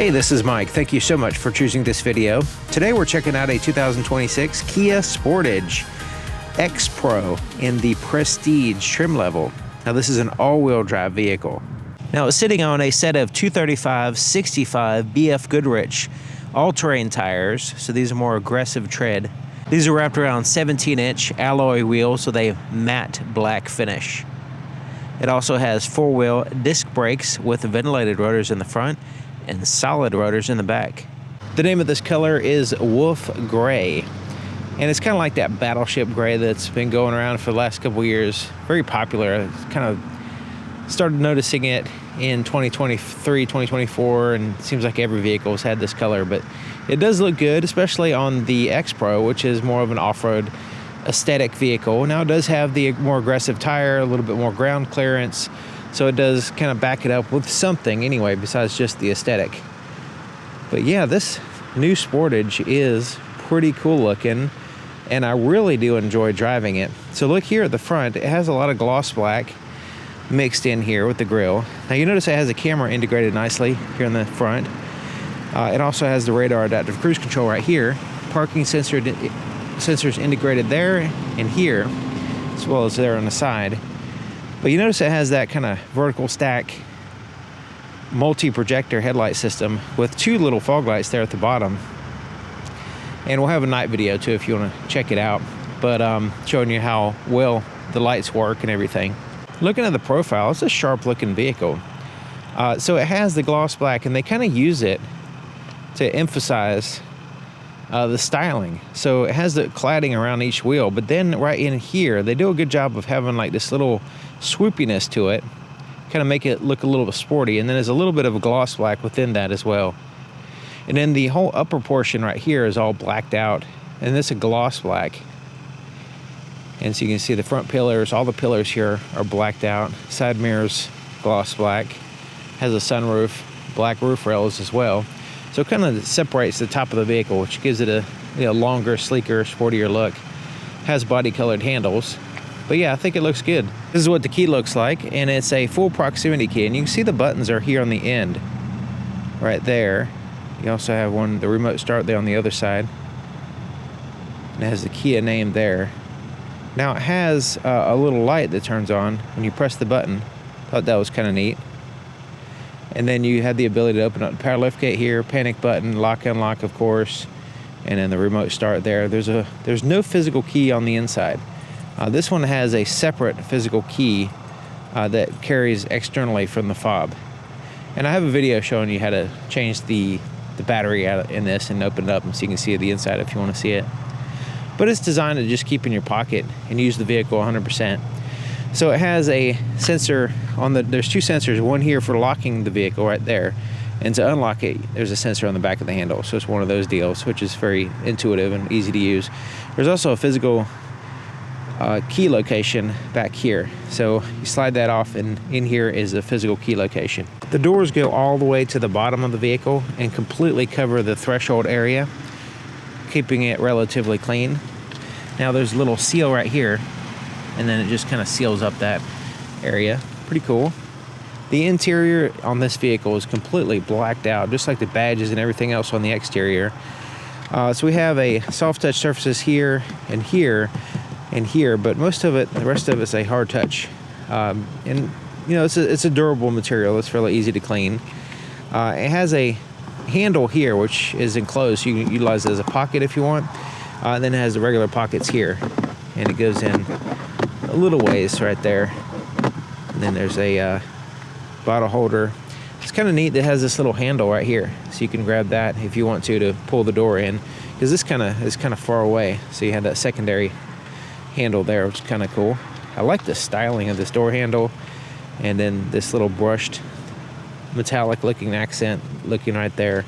Hey, this is Mike. Thank you so much for choosing this video. Today we're checking out a 2026 Kia Sportage X Pro in the Prestige trim level. Now this is an all-wheel drive vehicle. Now it's sitting on a set of 235/65 BF Goodrich all-terrain tires, so these are more aggressive tread. These are wrapped around 17-inch alloy wheels with a matte black finish. It also has four-wheel disc brakes with ventilated rotors in the front and solid rotors in the back. The name of this color is Wolf Gray, and it's kind of like that battleship gray that's been going around for the last couple years. Very popular. It's kind of started noticing it in 2023, 2024, and it seems like every vehicle has had this color, but it does look good, especially on the X Pro, which is more of an off-road aesthetic vehicle. Now it does have the more aggressive tire, a little bit more ground clearance, so it does kind of back it up with something anyway besides just the aesthetic. But yeah, this new Sportage is pretty cool looking, and I really do enjoy driving it. So look here at the front, it has a lot of gloss black mixed in here with the grille. Now you notice it has a camera integrated nicely here in the front. It also has the radar adaptive cruise control right here, parking sensors integrated there and here, as well as there on the side. But you notice it has that kind of vertical stack multi-projector headlight system with two little fog lights there at the bottom. And we'll have a night video too if you want to check it out, but showing you how well the lights work and everything. Looking at the profile, it's a sharp looking vehicle. So it has the gloss black, and they kind of use it to emphasize the styling. So it has the cladding around each wheel, but then right in here they do a good job of having like this little swoopiness to it, kind of make it look a little bit sporty, and then there's a little bit of a gloss black within that as well. And then the whole upper portion right here is all blacked out, and this is a gloss black. And so you can see the front pillars, all the pillars here are blacked out. Side mirrors, gloss black. Has a sunroof, black roof rails as well. So it kind of separates the top of the vehicle, which gives it a longer, sleeker, sportier look. Has body colored handles. But yeah, I think it looks good. This is what the key looks like, and it's a full proximity key. And you can see the buttons are here on the end, right there. You also have the remote start there on the other side. And it has the Kia name there. Now it has a little light that turns on when you press the button. Thought that was kind of neat. And then you have the ability to open up the power liftgate here, panic button, lock, unlock, of course, and then the remote start there. There's no physical key on the inside. This one has a separate physical key that carries externally from the fob. And I have a video showing you how to change the battery out in this and open it up, so you can see the inside if you want to see it. But it's designed to just keep in your pocket and use the vehicle 100%. So it has a sensor on there's two sensors, one here for locking the vehicle right there, and to unlock it, there's a sensor on the back of the handle. So it's one of those deals, which is very intuitive and easy to use. There's also a physical key location back here. So you slide that off, and in here is the physical key location. The doors go all the way to the bottom of the vehicle and completely cover the threshold area, keeping it relatively clean. Now there's a little seal right here, and then it just kind of seals up that area. Pretty cool. The interior on this vehicle is completely blacked out, just like the badges and everything else on the exterior. So we have a soft touch surfaces here and here and here, but most of it, the rest of it's a hard touch. And you know, it's a durable material. It's fairly easy to clean. It has a handle here, which is enclosed. So you can utilize it as a pocket if you want. And then it has the regular pockets here, and it goes in a little ways right there. And then there's a bottle holder. It's kind of neat that it has this little handle right here, so you can grab that if you want to pull the door in, because this is kind of far away, so you have that secondary handle there, which is kind of cool. I like the styling of this door handle, and then this little brushed metallic looking accent looking right there.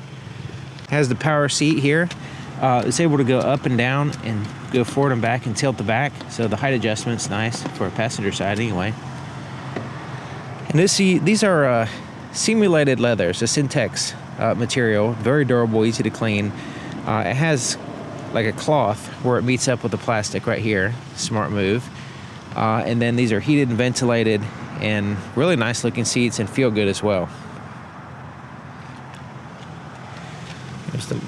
It has the power seat here. It's able to go up and down and go forward and back and tilt the back, so the height adjustment's nice for a passenger side anyway. And these are simulated leathers, a Syntex material, very durable, easy to clean. It has like a cloth where it meets up with the plastic right here. Smart move. And then these are heated and ventilated, and really nice looking seats and feel good as well.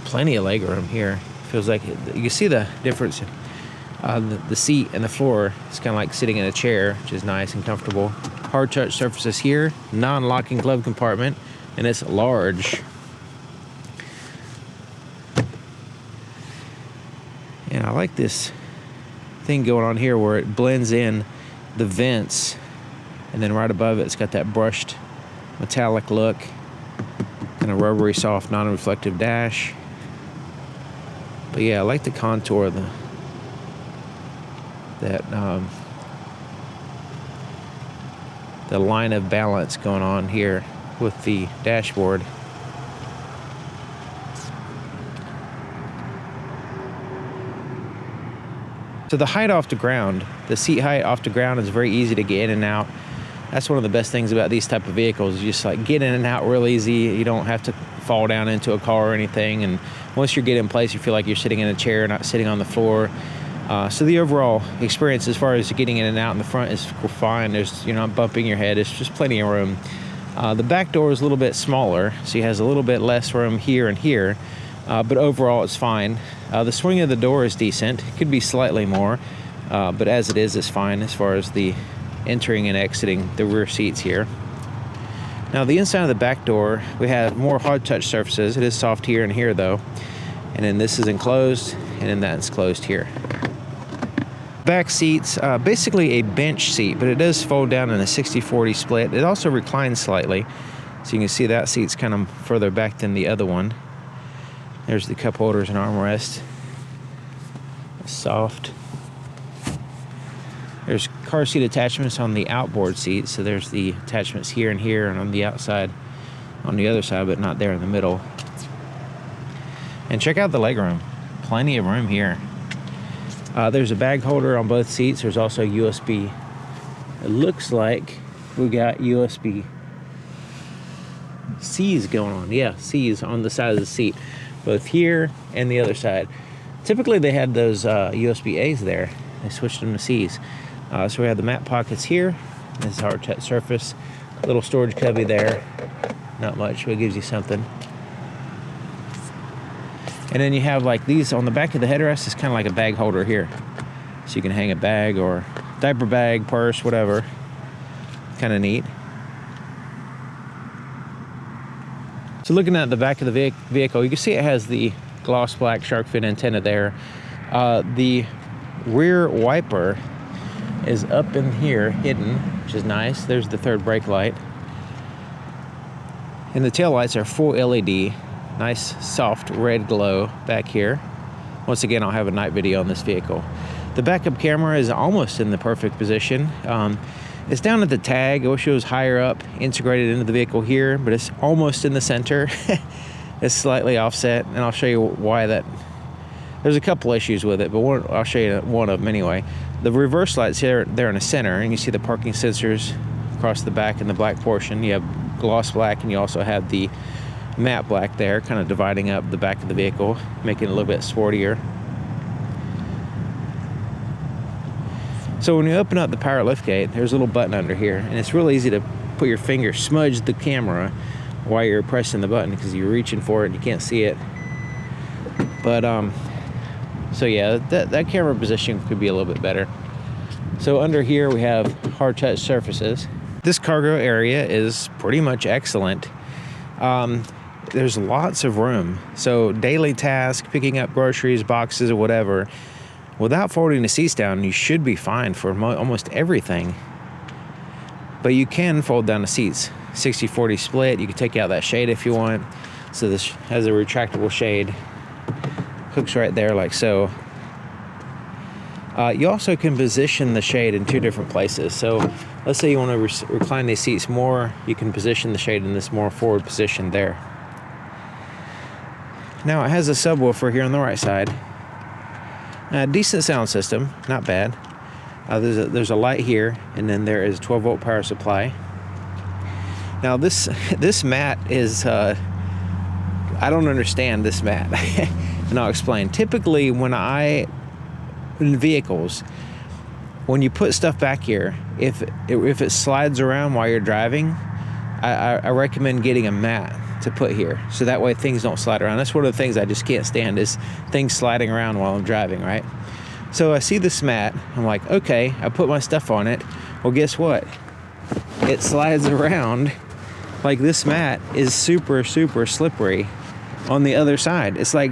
Plenty of legroom here. Feels like you can see the difference. The seat and the floor is kind of like sitting in a chair, which is nice and comfortable. Hard touch surfaces here, non-locking glove compartment, and it's large. And I like this thing going on here where it blends in the vents, and then right above it, it's got that brushed metallic look, kind of rubbery, soft, non-reflective dash. But yeah, I like the contour of the line of balance going on here with the dashboard. So the height off the ground, the seat height off the ground, is very easy to get in and out. That's one of the best things about these type of vehicles. You just like get in and out real easy. You don't have to fall down into a car or anything. And once you get in place, you feel like you're sitting in a chair, not sitting on the floor. So the overall experience as far as getting in and out in the front is fine. You're not bumping your head. It's just plenty of room. The back door is a little bit smaller, so he has a little bit less room here and here. But overall, it's fine. The swing of the door is decent. It could be slightly more, but as it is, it's fine as far as the entering and exiting the rear seats here. Now, the inside of the back door, we have more hard touch surfaces. It is soft here and here, though. And then this is enclosed, and then that's closed here. Back seats, basically a bench seat, but it does fold down in a 60-40 split. It also reclines slightly, so you can see that seat's kind of further back than the other one. There's the cup holders and armrest. Soft. There's car seat attachments on the outboard seat, so there's the attachments here and here, and on the outside, on the other side, but not there in the middle. And check out the legroom. Plenty of room here. There's a bag holder on both seats. There's also USB. It looks like we got USB C's going on. Yeah, C's on the side of the seat, both here and the other side. Typically they had those USB A's there. They switched them to C's. So we have the mat pockets here. This is our touch surface. Little storage cubby there. Not much, but it gives you something. And then you have like these on the back of the headrest. It's kind of like a bag holder here. So you can hang a bag or diaper bag, purse, whatever. Kind of neat. So looking at the back of the vehicle, you can see it has the gloss black shark fin antenna there. The rear wiper is up in here, hidden, which is nice. There's the third brake light. And the tail lights are full LED. Nice soft red glow back here. Once again, I'll have a night video on this vehicle. The backup camera is almost in the perfect position. It's down at the tag. I wish it was higher up, integrated into the vehicle here, but it's almost in the center. It's slightly offset, and I'll show you why that. There's a couple issues with it, but I'll show you one of them anyway. The reverse lights here, they're in the center, and you see the parking sensors across the back in the black portion. You have gloss black, and you also have the matte black there, kind of dividing up the back of the vehicle, making it a little bit sportier. So when you open up the power liftgate, there's a little button under here, and it's real easy to put your finger, smudge the camera while you're pressing the button because you're reaching for it and you can't see it. But so yeah, that camera position could be a little bit better. So under here we have hard touch surfaces. This cargo area is pretty much excellent. There's lots of room. So daily task, picking up groceries, boxes, or whatever, without folding the seats down, you should be fine for almost everything. But you can fold down the seats. 60-40 split. You can take out that shade if you want. So this has a retractable shade. Hooks right there like so. You also can position the shade in two different places. So let's say you want to recline these seats more, you can position the shade in this more forward position there. Now it has a subwoofer here on the right side. Decent sound system, not bad. There's a light here, and then there is a 12-volt power supply. Now this mat is, I don't understand this mat, and I'll explain. Typically in vehicles, when you put stuff back here, if it slides around while you're driving, I recommend getting a mat to put here, so that way things don't slide around. That's one of the things I just can't stand, is things sliding around while I'm driving, right? So I see this mat, I'm like, okay, I put my stuff on it. Well, guess what? It slides around. Like, this mat is super, super slippery on the other side. It's like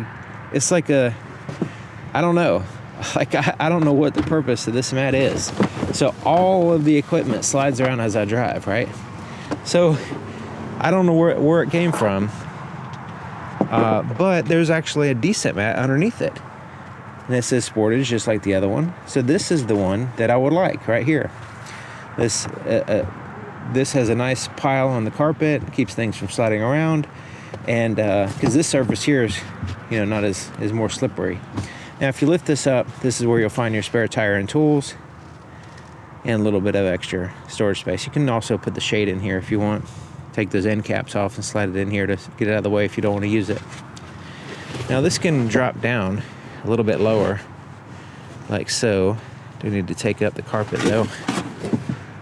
a, I don't know. Like, I don't know what the purpose of this mat is. So all of the equipment slides around as I drive, right? So I don't know where it came from, but there's actually a decent mat underneath it. And it says Sportage, just like the other one. So this is the one that I would like right here. This has a nice pile on the carpet, keeps things from sliding around, and because this surface here is, you know, not as more slippery. Now, if you lift this up, this is where you'll find your spare tire and tools, and a little bit of extra storage space. You can also put the shade in here if you want. Take those end caps off and slide it in here to get it out of the way if you don't want to use it. Now, this can drop down a little bit lower, like so. Do need to take up the carpet though.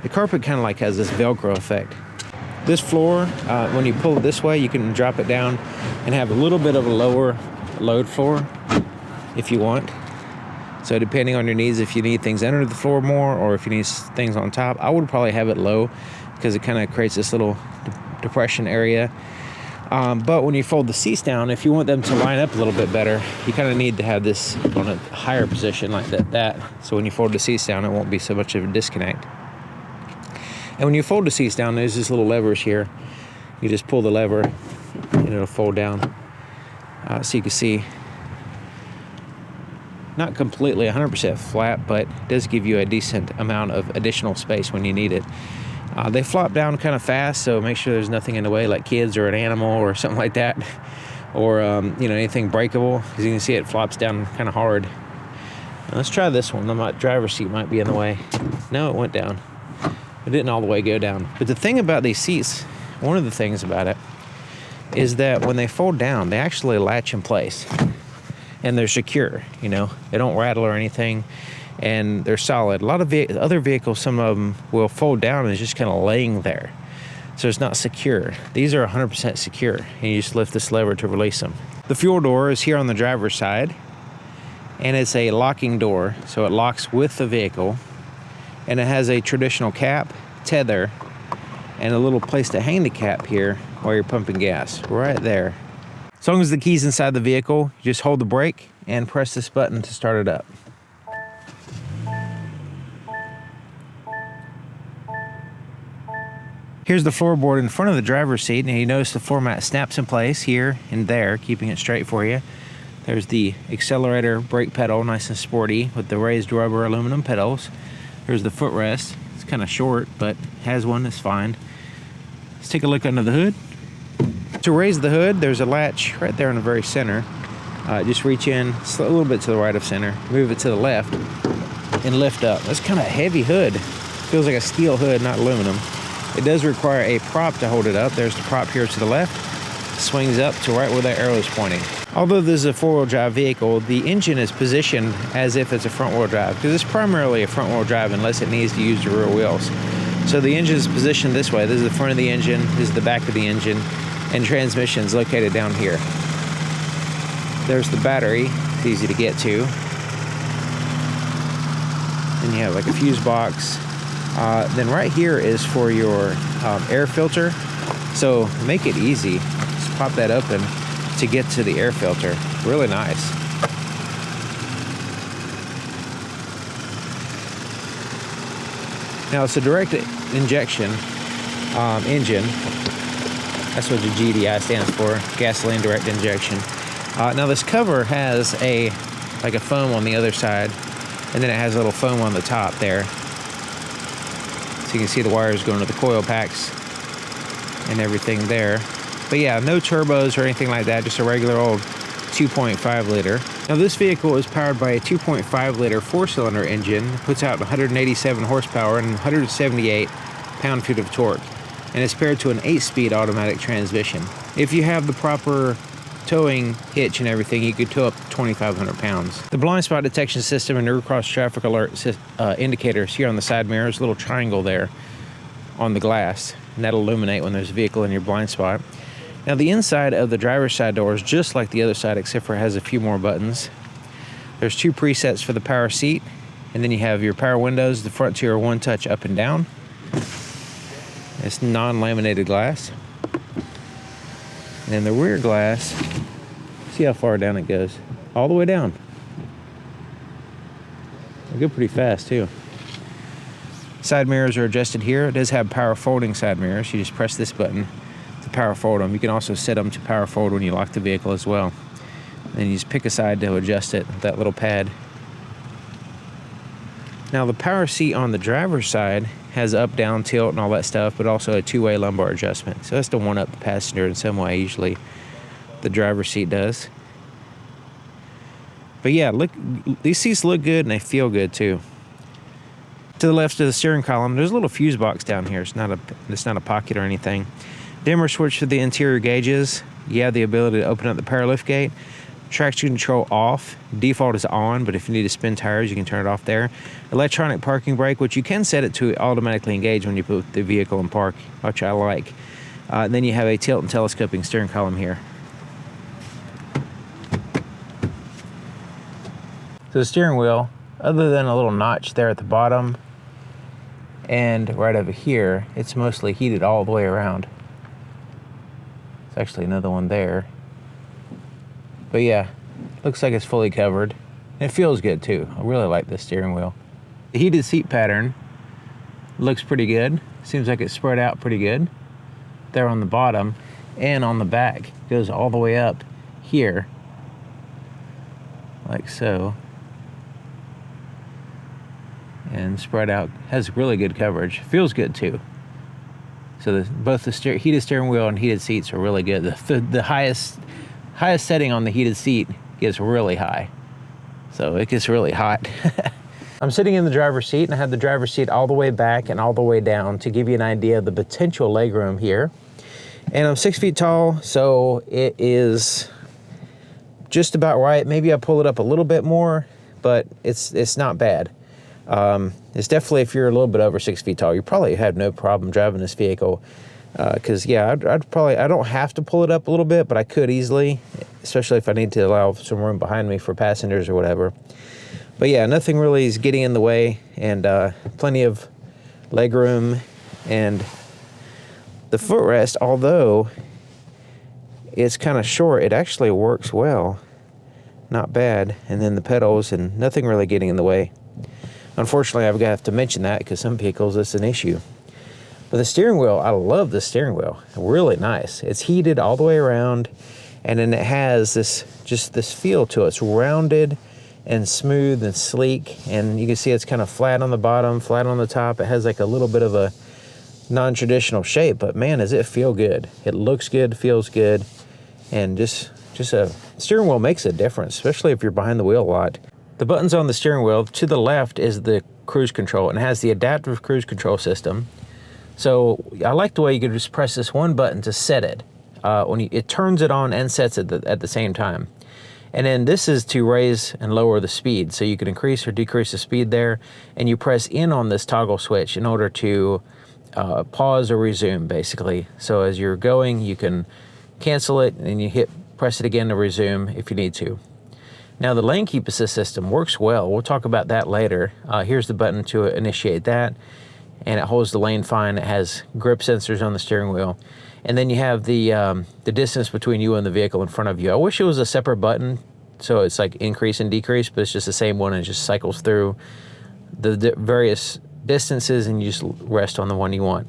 The carpet kind of like has this Velcro effect. This floor, when you pull it this way, you can drop it down and have a little bit of a lower load floor if you want. So depending on your needs, if you need things under the floor more or if you need things on top, I would probably have it low because it kind of creates this little depression area. But when you fold the seats down, if you want them to line up a little bit better, you kind of need to have this on a higher position like that. So when you fold the seats down, it won't be so much of a disconnect. And when you fold the seats down, there's these little levers here. You just pull the lever and it'll fold down. So you can see, not completely 100% flat, but it does give you a decent amount of additional space when you need it. They flop down kind of fast, so make sure there's nothing in the way, like kids or an animal or something like that, or you know, anything breakable, because you can see it flops down kind of hard. Now, let's try this one. The driver's seat might be in the way. No, it went down. It didn't all the way go down. But the thing about these seats, one of the things about it, is that when they fold down, they actually latch in place, and they're secure. You know, they don't rattle or anything. And they're solid. A lot of other vehicles, some of them will fold down and it's just kind of laying there. So it's not secure. These are 100% secure. And you just lift this lever to release them. The fuel door is here on the driver's side. And it's a locking door. So it locks with the vehicle. And it has a traditional cap, tether, and a little place to hang the cap here while you're pumping gas. Right there. As long as the key's inside the vehicle, you just hold the brake and press this button to start it up. Here's the floorboard in front of the driver's seat, and you notice the floor mat snaps in place here and there, keeping it straight for you. There's the accelerator brake pedal, nice and sporty, with the raised rubber aluminum pedals. There's the footrest. It's kind of short, but has one that's fine. Let's take a look under the hood. To raise the hood, there's a latch right there in the very center. Just reach in a little bit to the right of center, move it to the left, and lift up. That's kind of a heavy hood. Feels like a steel hood, not aluminum. It does require a prop to hold it up. There's the prop here to the left. Swings up to right where that arrow is pointing. Although this is a four-wheel drive vehicle, the engine is positioned as if it's a front-wheel drive, because it's primarily a front-wheel drive unless it needs to use the rear wheels. So the engine is positioned this way. This is the front of the engine, this is the back of the engine, and transmission is located down here. There's the battery. It's easy to get to. And you have like a fuse box. Then right here is for your air filter. So make it easy. Just pop that open to get to the air filter. Really nice. Now it's a direct injection engine. That's what the GDI stands for, gasoline direct injection. Now this cover has a foam on the other side, and then it has a little foam on the top there. So you can see the wires going to the coil packs and everything there. But yeah, no turbos or anything like that, just a regular old 2.5 liter. Now this vehicle is powered by a 2.5 liter 4-cylinder engine, puts out 187 horsepower and 178 pound-feet of torque, and it's paired to an 8-speed automatic transmission. If you have the proper towing hitch and everything, you could tow up to 2,500 pounds. The blind spot detection system and rear cross traffic alert indicators here on the side mirrors, a little triangle there on the glass, and that'll illuminate when there's a vehicle in your blind spot. Now the inside of the driver's side door is just like the other side, except for it has a few more buttons. There's 2 presets for the power seat, and then you have your power windows. The front 2 are one touch up and down. It's non-laminated glass. And the rear glass, see how far down it goes? All the way down. They go pretty fast too. Side mirrors are adjusted here. It does have power folding side mirrors. You just press this button to power fold them. You can also set them to power fold when you lock the vehicle as well. And you just pick a side to adjust it with that little pad. Now the power seat on the driver's side has up, down, tilt, and all that stuff, but also a 2-way lumbar adjustment. So that's to one up the passenger in some way. Usually the driver's seat does. But yeah, look, these seats look good and they feel good too. To the left of the steering column, there's a little fuse box down here. It's not a pocket or anything. Dimmer switch for the interior gauges. You have the ability to open up the power lift gate. Traction control off. Default is on, but if you need to spin tires, you can turn it off there. Electronic parking brake, which you can set it to automatically engage when you put the vehicle in park, which I like. Then you have a tilt and telescoping steering column here. So the steering wheel, other than a little notch there at the bottom and right over here, it's mostly heated all the way around. There's actually another one there. But yeah, looks like it's fully covered. It feels good too. I really like this steering wheel. The heated seat pattern looks pretty good. Seems like it's spread out pretty good. There on the bottom and on the back. Goes all the way up here. Like so. And spread out. Has really good coverage. Feels good too. So both the heated steering wheel and heated seats are really good. The highest setting on the heated seat gets really high. So it gets really hot. I'm sitting in the driver's seat, and I have the driver's seat all the way back and all the way down to give you an idea of the potential legroom here. And I'm 6 feet tall, so it is just about right. Maybe I pull it up a little bit more, but it's not bad. It's definitely, if you're a little bit over 6 feet tall, you probably have no problem driving this vehicle. Because yeah, I don't have to pull it up a little bit, but I could easily, especially if I need to allow some room behind me for passengers or whatever. But yeah, nothing really is getting in the way, and plenty of leg room. And the footrest, although it's kind of short, it actually works well. Not bad. And then the pedals, and nothing really getting in the way. Unfortunately, I've got to mention that because some vehicles it's an issue. But the steering wheel, I love the steering wheel. Really nice. It's heated all the way around, and then it has this feel to it. It's rounded and smooth and sleek, and you can see it's kind of flat on the bottom, flat on the top. It has like a little bit of a non-traditional shape, but man, does it feel good. It looks good, feels good, and just a steering wheel makes a difference, especially if you're behind the wheel a lot. The buttons on the steering wheel, to the left is the cruise control, and it has the adaptive cruise control system. So I like the way you can just press this one button to set it. It turns it on and sets it at the same time. And then this is to raise and lower the speed. So you can increase or decrease the speed there. And you press in on this toggle switch in order to pause or resume, basically. So as you're going, you can cancel it and you press it again to resume if you need to. Now the lane keep assist system works well. We'll talk about that later. Here's the button to initiate that. And it holds the lane fine. It has grip sensors on the steering wheel. And then you have the distance between you and the vehicle in front of you. I wish it was a separate button, so it's like increase and decrease, but it's just the same one, and it just cycles through the various distances, and you just rest on the one you want.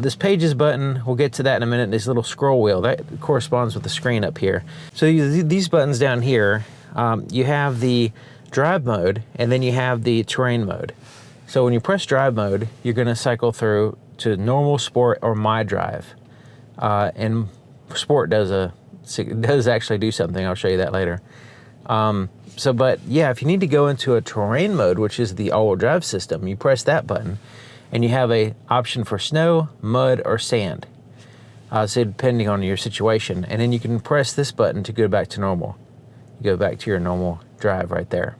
This pages button, we'll get to that in a minute. This little scroll wheel, that corresponds with the screen up here. So these buttons down here, you have the drive mode, and then you have the terrain mode. So when you press drive mode, you're going to cycle through to normal, sport, or my drive. And sport does actually do something. I'll show you that later. But yeah, if you need to go into a terrain mode, which is the all-wheel drive system, you press that button, and you have a option for snow, mud, or sand. So depending on your situation, and then you can press this button to go back to normal. You go back to your normal drive right there.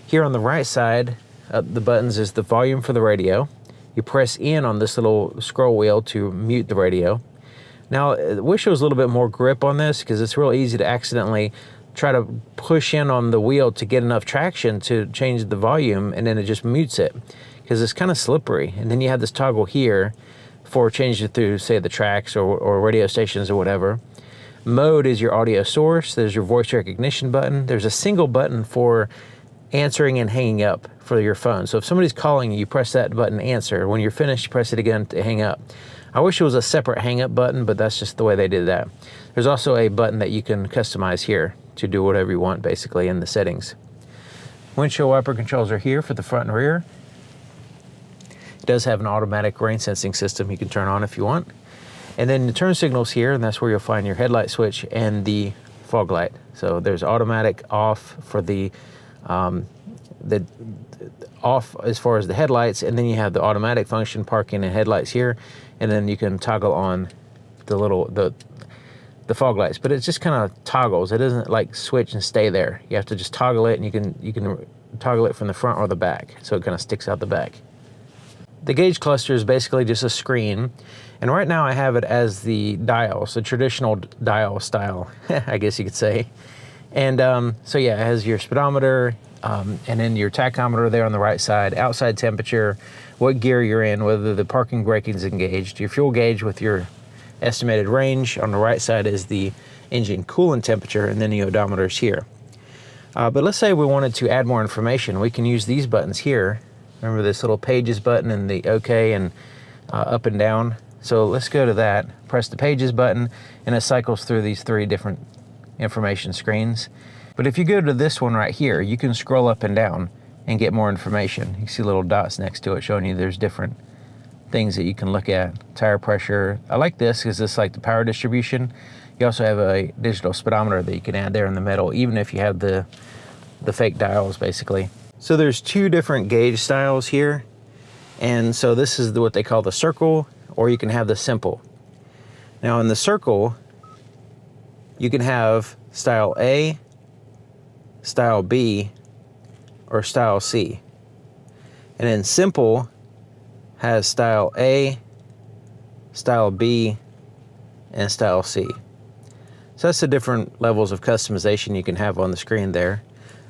Here on the right side, the buttons is the volume for the radio. You press in on this little scroll wheel to mute the radio. Now, I wish there was a little bit more grip on this, because it's real easy to accidentally try to push in on the wheel to get enough traction to change the volume, and then it just mutes it, because it's kind of slippery. And then you have this toggle here for changing it through, say, the tracks or radio stations or whatever. Mode is your audio source. There's your voice recognition button. There's a single button for answering and hanging up for your phone. So if somebody's calling you, press that button, answer. When you're finished, you press it again to hang up. I wish it was a separate hang up button, but that's just the way they did that. There's also a button that you can customize here to do whatever you want, basically, in the settings. Windshield wiper controls are here for the front and rear. It does have an automatic rain sensing system you can turn on if you want. And then the turn signals here, and that's where you'll find your headlight switch and the fog light. So there's automatic off for the off as far as the headlights, and then you have the automatic function, parking and headlights here, and then you can toggle on the fog lights. But it just kind of toggles. It doesn't like switch and stay there. You have to just toggle it, and you can toggle it from the front or the back, so it kind of sticks out the back. The gauge cluster is basically just a screen, and right now I have it as the dials, the traditional dial style, I guess you could say. And so yeah, it has your speedometer, and then your tachometer there on the right side, outside temperature, what gear you're in, whether the parking braking is engaged, your fuel gauge with your estimated range. On the right side is the engine coolant temperature, and then the odometer is here. But let's say we wanted to add more information. We can use these buttons here. Remember this little pages button and the OK and up and down? So let's go to that, press the pages button, and it cycles through these 3 different information screens. But if you go to this one right here, you can scroll up and down and get more information. You see little dots next to it showing you there's different things that you can look at. Tire pressure. I like this because it's like the power distribution. You also have a digital speedometer that you can add there in the middle, even if you have the fake dials, basically. So there's 2 different gauge styles here. And so this is what they call the circle, or you can have the simple. Now in the circle, you can have style A, style B, or style C. And then simple has style A, style B, and style C. So that's the different levels of customization you can have on the screen there.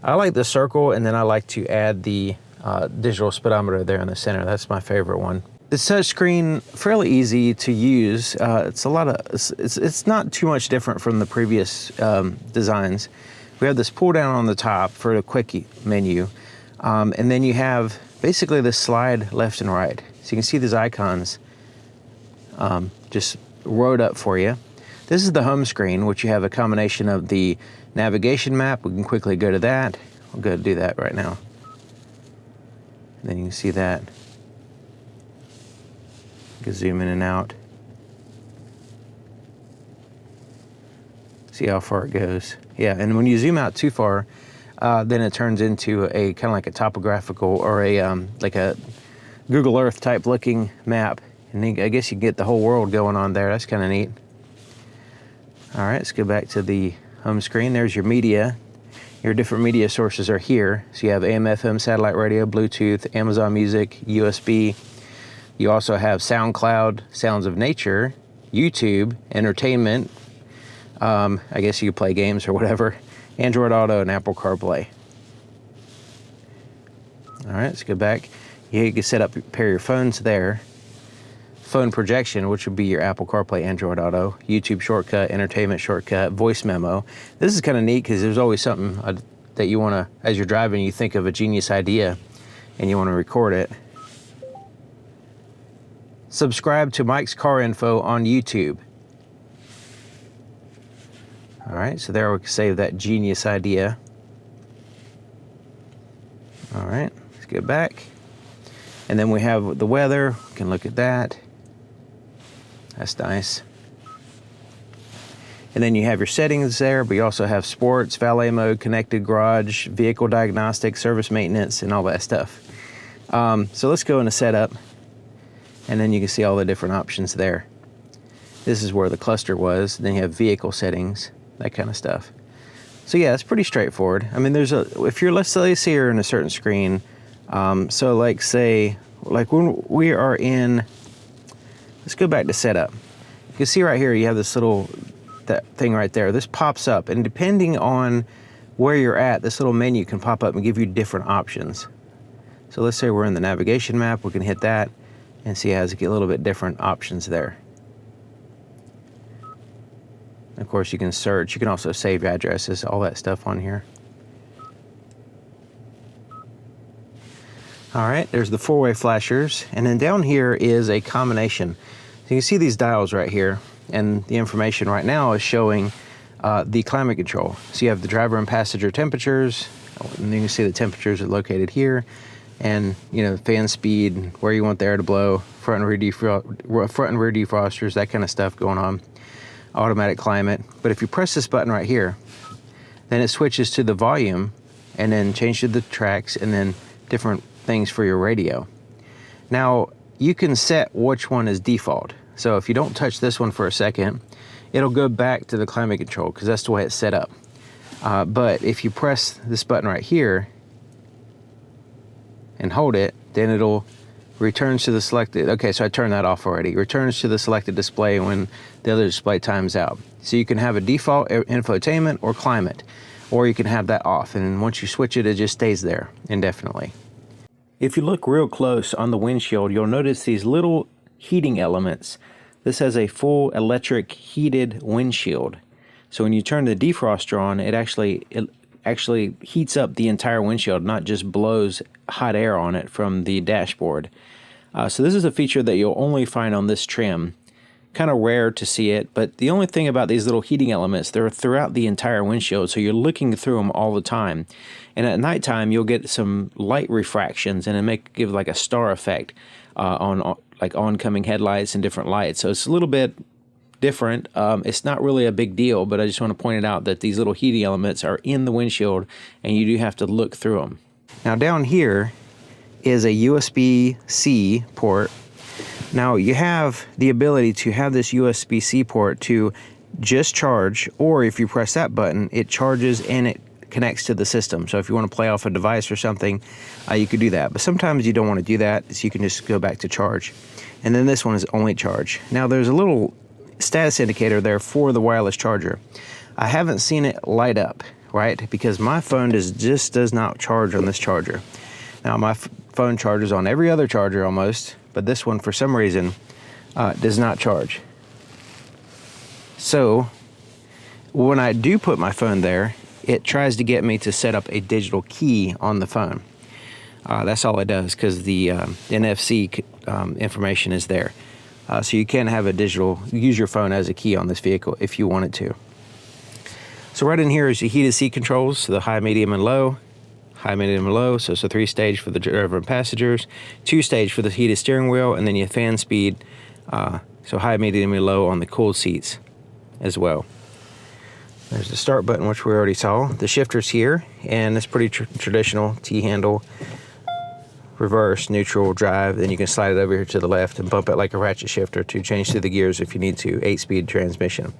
I like the circle, and then I like to add the digital speedometer there in the center. That's my favorite one. The touch screen, fairly easy to use. It's not too much different from the previous designs. We have this pull down on the top for the quick menu, and then you have basically this slide left and right. So you can see these icons just rode up for you. This is the home screen, which you have a combination of the navigation map. We can quickly go to that. We'll go do that right now. And then you can see that. You can zoom in and out. See how far it goes. Yeah, and when you zoom out too far, then it turns into a kind of like a topographical or a like a Google Earth type looking map. And I guess you can get the whole world going on there. That's kind of neat. All right, let's go back to the home screen. There's your media. Your different media sources are here. So you have AM, FM, satellite radio, Bluetooth, Amazon Music, USB. You also have SoundCloud, Sounds of Nature, YouTube, Entertainment. I guess you could play games or whatever. Android Auto and Apple CarPlay. All right, let's go back. You can set up, pair your phones there. Phone projection, which would be your Apple CarPlay, Android Auto, YouTube shortcut, Entertainment shortcut, voice memo. This is kind of neat because there's always something that you want to, as you're driving, you think of a genius idea and you want to record it. Subscribe to Mike's Car Info on YouTube. All right, so there we can save that genius idea. All right, let's go back. And then we have the weather. We can look at that. That's nice. And then you have your settings there, but you also have sports, valet mode, connected garage, vehicle diagnostics, service maintenance, and all that stuff. So let's go into setup, and then you can see all the different options there. This is where the cluster was. Then you have vehicle settings, that kind of stuff. So yeah, it's pretty straightforward. I mean, if you're, let's say you're in a certain screen, so like say, like when we are in, let's go back to setup. You can see right here, you have this little that thing right there. This pops up, and depending on where you're at, this little menu can pop up and give you different options. So let's say we're in the navigation map, we can hit that and see it has a little bit different options there. Of course, you can search. You can also save addresses, all that stuff on here. All right, there's the four-way flashers. And then down here is a combination. So you can see these dials right here, and the information right now is showing the climate control. So you have the driver and passenger temperatures, and you can see the temperatures are located here, and you know, fan speed, where you want the air to blow, front and rear defrosters, that kind of stuff going on. Automatic climate. But if you press this button right here, then it switches to the volume, and then change to the tracks, and then different things for your radio. Now you can set which one is default. So if you don't touch this one for a second, it'll go back to the climate control because that's the way it's set up. But if you press this button right here and hold it, then it'll returns to the selected. Okay, so I turned that off already. Returns to the selected display when the other display times out. So you can have a default infotainment or climate, or you can have that off, and once you switch it, it just stays there indefinitely. If you look real close on the windshield, you'll notice these little heating elements. This has a full electric heated windshield. So when you turn the defroster on, it actually heats up the entire windshield, not just blows hot air on it from the dashboard. So this is a feature that you'll only find on this trim. Kind of rare to see it, but the only thing about these little heating elements, they're throughout the entire windshield, so you're looking through them all the time. And at nighttime, you'll get some light refractions, and it give like a star effect on like oncoming headlights and different lights. So it's a little bit different. It's not really a big deal, but I just want to point it out that these little heating elements are in the windshield, and you do have to look through them. Now down here is a USB-C port. Now you have the ability to have this USB-C port to just charge, or if you press that button, it charges and it connects to the system. So if you want to play off a device or something, you could do that. But sometimes you don't want to do that, so you can just go back to charge. And then this one is only charge. Now there's a little status indicator there for the wireless charger. I haven't seen it light up, right? Because my phone just does not charge on this charger. Now my phone charges on every other charger almost, but this one for some reason does not charge. So when I do put my phone there, it tries to get me to set up a digital key on the phone. That's all it does, because the NFC information is there. So you can have use your phone as a key on this vehicle if you wanted to. So right in here is your heated seat controls, so the high, medium, and low. High, medium, and low, so it's a 3-stage for the driver and passengers, 2-stage for the heated steering wheel, and then your fan speed, so high, medium, and low on the cooled seats as well. There's the start button, which we already saw. The shifter's here, and it's pretty traditional T-handle, reverse, neutral, drive. Then you can slide it over here to the left and bump it like a ratchet shifter to change through the gears if you need to. 8-speed transmission.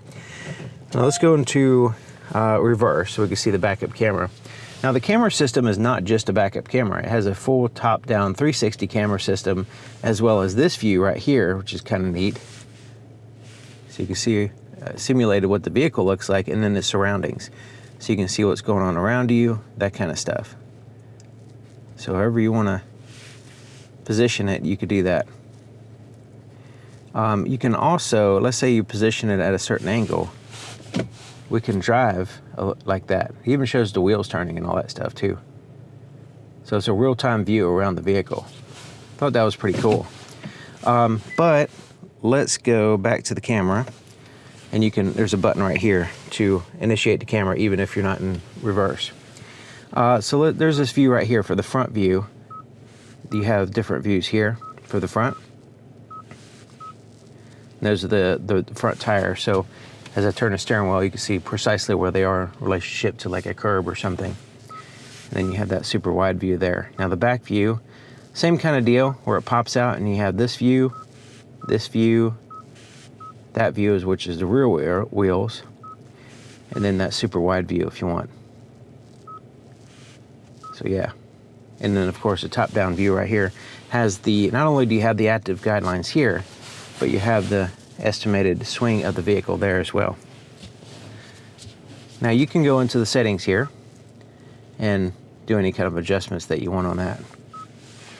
Now let's go into reverse so we can see the backup camera. Now the camera system is not just a backup camera. It has a full top-down 360 camera system, as well as this view right here, which is kind of neat. So you can see simulated what the vehicle looks like, and then the surroundings. So you can see what's going on around you, that kind of stuff. So however you want to position it, you could do that. You can also, let's say you position it at a certain angle, we can drive like that. It even shows the wheels turning and all that stuff too. So it's a real-time view around the vehicle. Thought that was pretty cool. But let's go back to the camera, and there's a button right here to initiate the camera even if you're not in reverse. So there's this view right here for the front view. You have different views here for the front. Those are the front tire. So as I turn the steering wheel, you can see precisely where they are in relationship to like a curb or something. And then you have that super wide view there. Now the back view, same kind of deal, where it pops out and you have this view, that view is which is the rear wheels, and then that super wide view if you want. So yeah. And then of course the top-down view right here has not only do you have the active guidelines here, but you have the estimated swing of the vehicle there as well. Now you can go into the settings here and do any kind of adjustments that you want on that.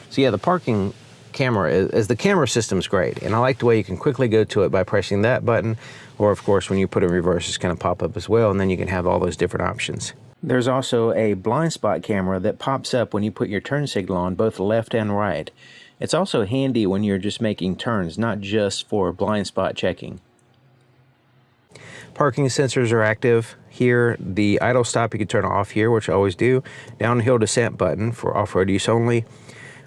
So yeah, the parking camera is the camera system's great, and I like the way you can quickly go to it by pressing that button, or of course when you put it in reverse it's going to pop up as well, and then you can have all those different options. There's also a blind spot camera that pops up when you put your turn signal on, both left and right. It's also handy when you're just making turns, not just for blind spot checking. Parking sensors are active here. The idle stop you can turn off here, which I always do. Downhill descent button for off-road use only.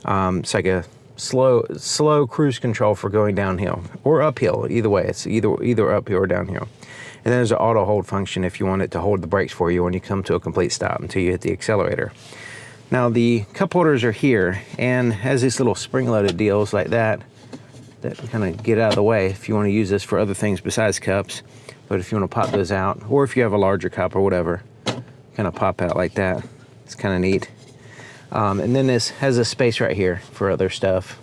It's like a slow cruise control for going downhill or uphill. Either way, it's either uphill or downhill. And then there's an auto hold function if you want it to hold the brakes for you when you come to a complete stop until you hit the accelerator. Now the cup holders are here and has these little spring-loaded deals like that kind of get out of the way if you want to use this for other things besides cups. But if you want to pop those out, or if you have a larger cup or whatever, kind of pop out like that. It's kind of neat. And then this has a space right here for other stuff.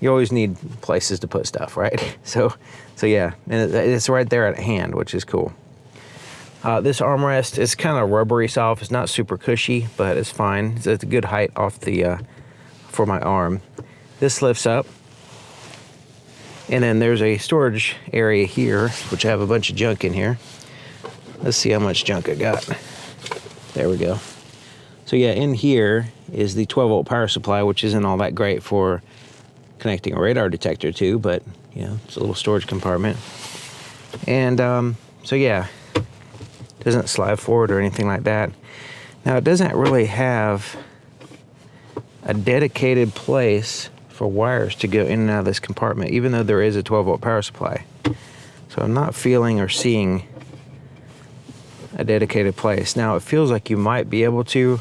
You always need places to put stuff, right? So yeah, and it's right there at hand, which is cool. This armrest is kind of rubbery soft. It's not super cushy, but it's fine. It's a good height off the for my arm. This lifts up, and then there's a storage area here, which I have a bunch of junk in here. Let's see how much junk I got. There we go. So yeah, in here is the 12-volt power supply, which isn't all that great for connecting a radar detector to, but you know, it's a little storage compartment. And so yeah, doesn't slide forward or anything like that. Now it doesn't really have a dedicated place for wires to go in and out of this compartment, even though there is a 12-volt power supply. So I'm not feeling or seeing a dedicated place. Now it feels like you might be able to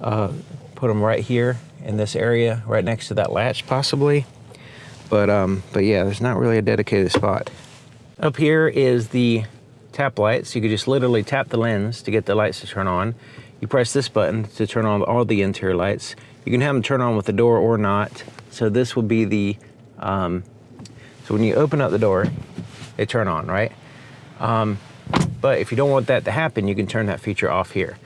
put them right here in this area, right next to that latch possibly. But yeah, there's not really a dedicated spot. Up here is the tap lights. You could just literally tap the lens to get the lights to turn on. You press this button to turn on all the interior lights. You can have them turn on with the door or not. So this will be the, so when you open up the door, they turn on, right? But if you don't want that to happen, you can turn that feature off here.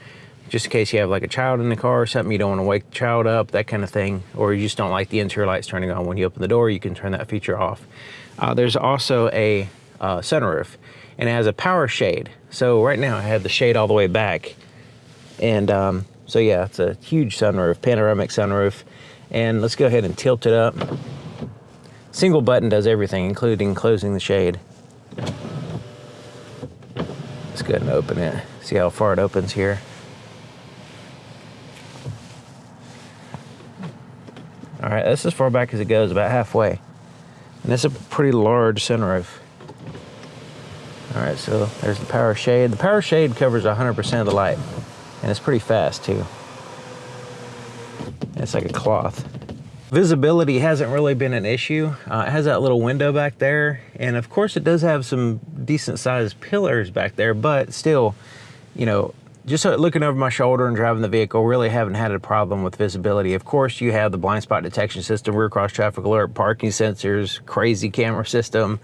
Just in case you have like a child in the car or something, you don't want to wake the child up, that kind of thing, or you just don't like the interior lights turning on when you open the door, you can turn that feature off. There's also a sunroof, and it has a power shade. So right now I have the shade all the way back, and so yeah, it's a huge sunroof, panoramic sunroof. And let's go ahead and tilt it up. Single button does everything, including closing the shade. Let's go ahead and open it. See how far it opens here. All right, that's as far back as it goes, about halfway. And it's a pretty large sunroof. All right, so there's the power shade. The power shade covers 100% of the light, and it's pretty fast too. It's like a cloth. Visibility hasn't really been an issue. It has that little window back there, and of course it does have some decent sized pillars back there, but still, you know, just looking over my shoulder and driving the vehicle, really haven't had a problem with visibility. Of course, you have the blind spot detection system, rear cross traffic alert, parking sensors, crazy camera system.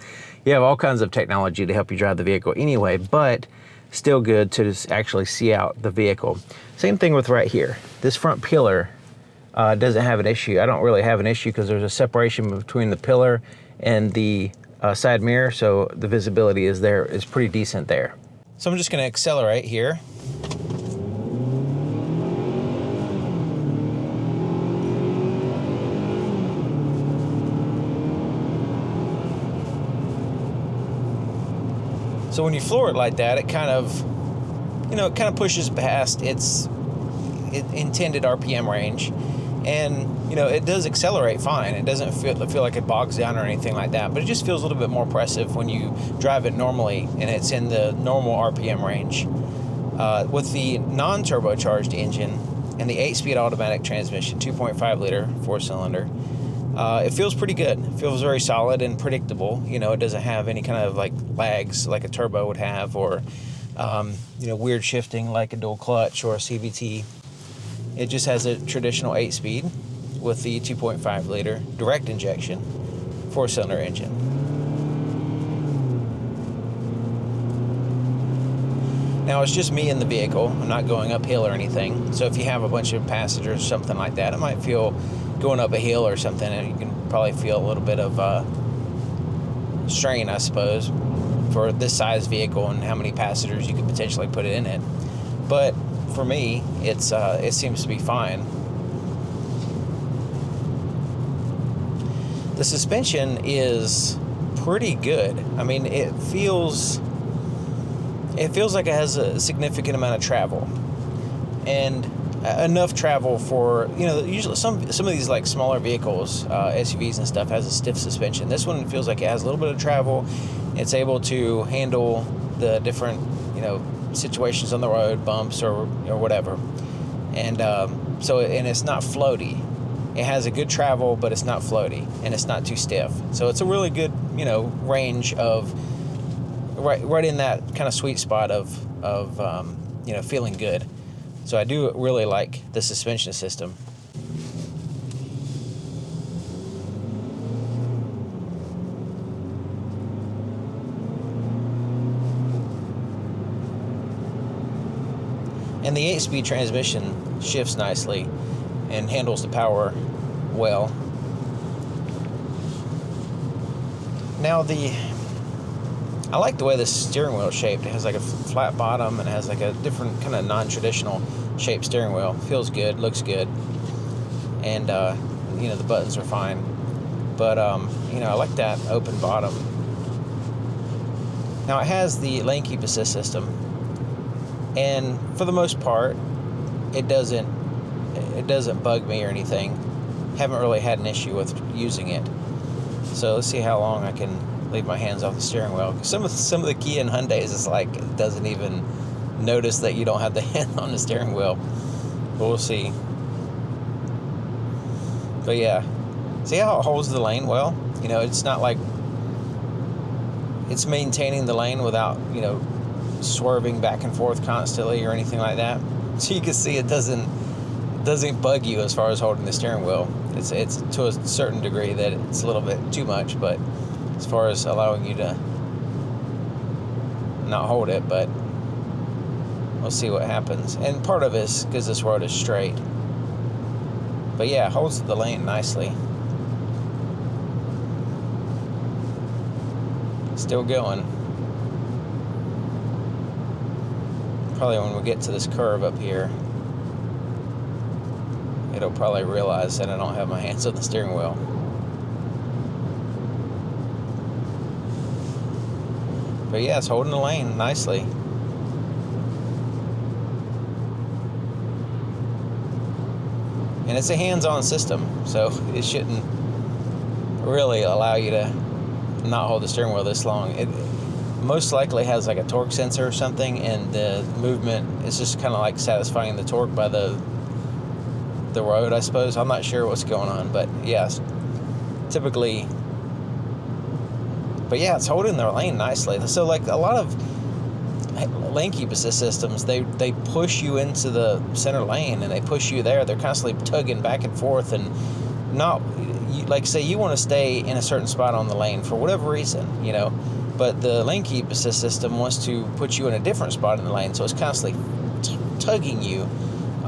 You have all kinds of technology to help you drive the vehicle anyway, but still good to just actually see out the vehicle. Same thing with right here. This front pillar doesn't have an issue. I don't really have an issue because there's a separation between the pillar and the side mirror, so the visibility is pretty decent there. So I'm just going to accelerate here. So when you floor it like that, it kind of, you know, it kind of pushes past its intended RPM range. And, you know, it does accelerate fine. It doesn't feel like it bogs down or anything like that, but it just feels a little bit more impressive when you drive it normally and it's in the normal RPM range. With the non-turbocharged engine and the 8-speed automatic transmission, 2.5 liter 4-cylinder, it feels pretty good. It feels very solid and predictable. You know, it doesn't have any kind of like lags like a turbo would have, or you know, weird shifting like a dual clutch or a CVT. It just has a traditional 8-speed with the 2.5 liter direct injection 4-cylinder engine. Now it's just me in the vehicle. I'm not going uphill or anything. So if you have a bunch of passengers or something like that, it might feel going up a hill or something, and you can probably feel a little bit of strain, I suppose, for this size vehicle and how many passengers you could potentially put in it. But for me, it seems to be fine. The suspension is pretty good. I mean, it feels like it has a significant amount of travel, and enough travel for, usually some of these like smaller vehicles, SUVs and stuff, has a stiff suspension. This one feels like it has a little bit of travel. It's able to handle the different situations on the road, bumps or whatever, and and it's not floaty. It has a good travel, but it's not floaty, and it's not too stiff. So it's a really good range of right in that kind of sweet spot of feeling good. So I do really like the suspension system. And the 8-speed transmission shifts nicely and handles the power well. Now I like the way the steering wheel is shaped. It has like a flat bottom and it has like a different kind of non-traditional shaped steering wheel. Feels good, looks good, and the buttons are fine. But I like that open bottom. Now it has the lane keep assist system, and for the most part, it doesn't bug me or anything. Haven't really had an issue with using it. So let's see how long I can leave my hands off the steering wheel. Some of the Kia and Hyundais is like it doesn't even notice that you don't have the hand on the steering wheel. But we'll see. But yeah, see how it holds the lane well? It's not like it's maintaining the lane without swerving back and forth constantly or anything like that. So you can see it doesn't bug you as far as holding the steering wheel. It's to a certain degree that it's a little bit too much, but as far as allowing you to not hold it, but we'll see what happens. And part of it is because this road is straight. But yeah, it holds the lane nicely. Still going. Probably when we get to this curve up here, it'll probably realize that I don't have my hands on the steering wheel. But yeah, it's holding the lane nicely. And it's a hands-on system, so it shouldn't really allow you to not hold the steering wheel this long. It most likely has like a torque sensor or something, and the movement is just kind of like satisfying the torque by the road, I suppose. I'm not sure what's going on, but yes, typically. But yeah, it's holding their lane nicely. So like a lot of lane keep assist systems, they push you into the center lane and they push you there. They're constantly tugging back and forth, and not like say you want to stay in a certain spot on the lane for whatever reason, but the lane keep assist system wants to put you in a different spot in the lane, so it's constantly tugging you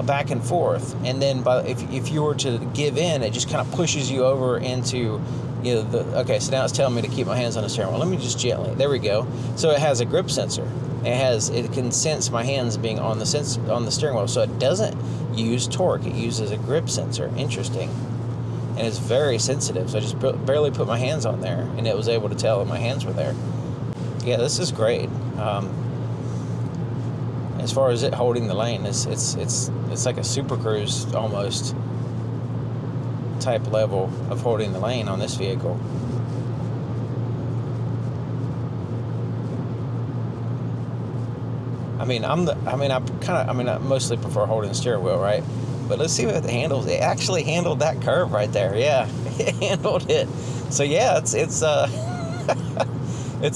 back and forth. And then if you were to give in, it just kind of pushes you over into okay, so now it's telling me to keep my hands on the steering wheel. Let me just gently, there we go. So it has a grip sensor. It can sense my hands being on the steering wheel, so it doesn't use torque. It uses a grip sensor. Interesting. And it's very sensitive. So I just barely put my hands on there, and it was able to tell that my hands were there. Yeah, this is great. As far as it holding the lane, it's like a Super Cruise almost type level of holding the lane on this vehicle. I mostly prefer holding the steering wheel, right? But let's see what it handles. It actually handled that curve right there. Yeah, it handled it. So yeah, it's it's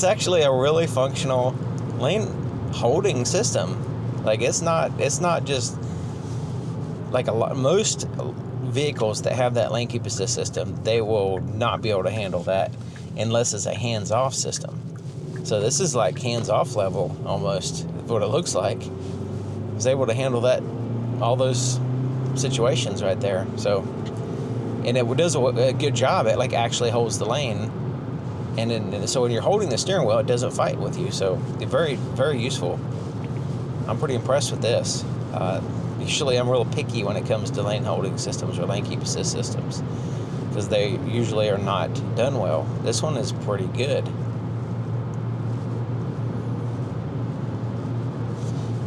actually a really functional lane holding system. Like it's not just like most vehicles that have that lane keep assist system, they will not be able to handle that unless it's a hands-off system. So this is like hands-off level almost. what it looks like. I was able to handle that, all those situations right there. So, and it does a good job. It like actually holds the lane, and then so when you're holding the steering wheel, it doesn't fight with you. So very, very useful. I'm pretty impressed with this. Usually I'm real picky when it comes to lane holding systems or lane keep assist systems, because they usually are not done well. This one is pretty good.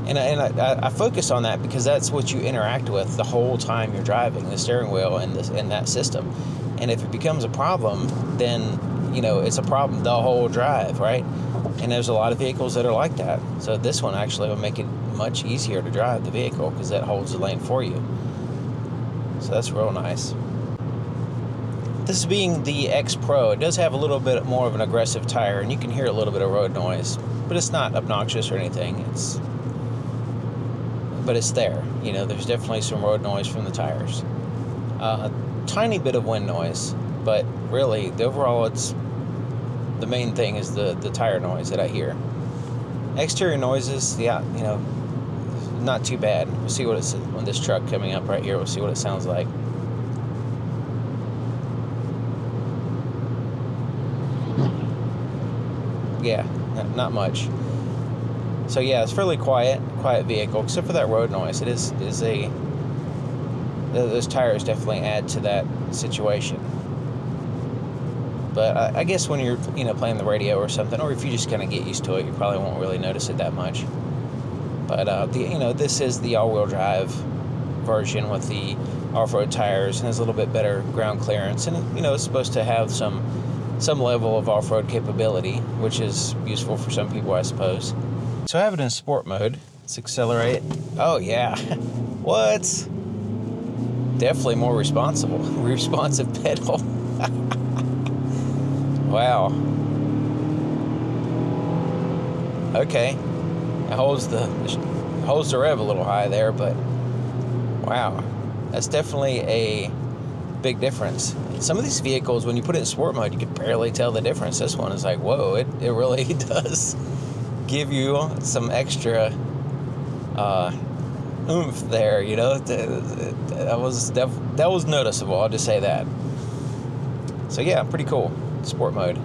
And I focus on that because that's what you interact with the whole time you're driving, the steering wheel and that system. And if it becomes a problem, then, you know, it's a problem the whole drive, right? And there's a lot of vehicles that are like that. So this one actually will make it much easier to drive the vehicle because that holds the lane for you. So that's real nice. This being the X Pro, it does have a little bit more of an aggressive tire, and you can hear a little bit of road noise, but it's not obnoxious or anything. But it's there. You know, there's definitely some road noise from the tires. Tiny bit of wind noise, but really, the main thing is the tire noise that I hear. Exterior noises, yeah, you know, not too bad. We'll see what it's when this truck coming up right here. We'll see what it sounds like. Yeah, not much. So yeah, it's fairly quiet vehicle, except for that road noise. It is those tires definitely add to that situation. But I guess when you're, you know, playing the radio or something, or if you just kind of get used to it, you probably won't really notice it that much. But you know, this is the all-wheel drive version with the off-road tires, and has a little bit better ground clearance, and you know, it's supposed to have some level of off-road capability, which is useful for some people, I suppose. So I have it in sport mode. Let's accelerate. Oh yeah, what? Definitely more responsive pedal. Wow. Okay, it holds the rev a little high there, but wow, that's definitely a big difference. Some of these vehicles, when you put it in sport mode, you can barely tell the difference. This one is like, whoa, it really does give you some extra oomph there, you know. That was noticeable, I'll just say that. So yeah, pretty cool, sport mode.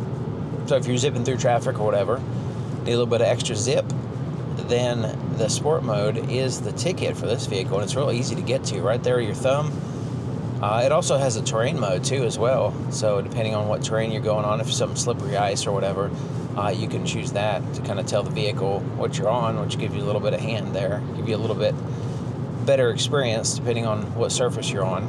So if you're zipping through traffic or whatever, need a little bit of extra zip, then the sport mode is the ticket for this vehicle, and it's real easy to get to. Right there, your thumb. It also has a terrain mode too as well, so depending on what terrain you're going on, if it's some slippery ice or whatever, you can choose that to kind of tell the vehicle what you're on, which gives you a little bit of hand there, give you a little bit better experience depending on what surface you're on.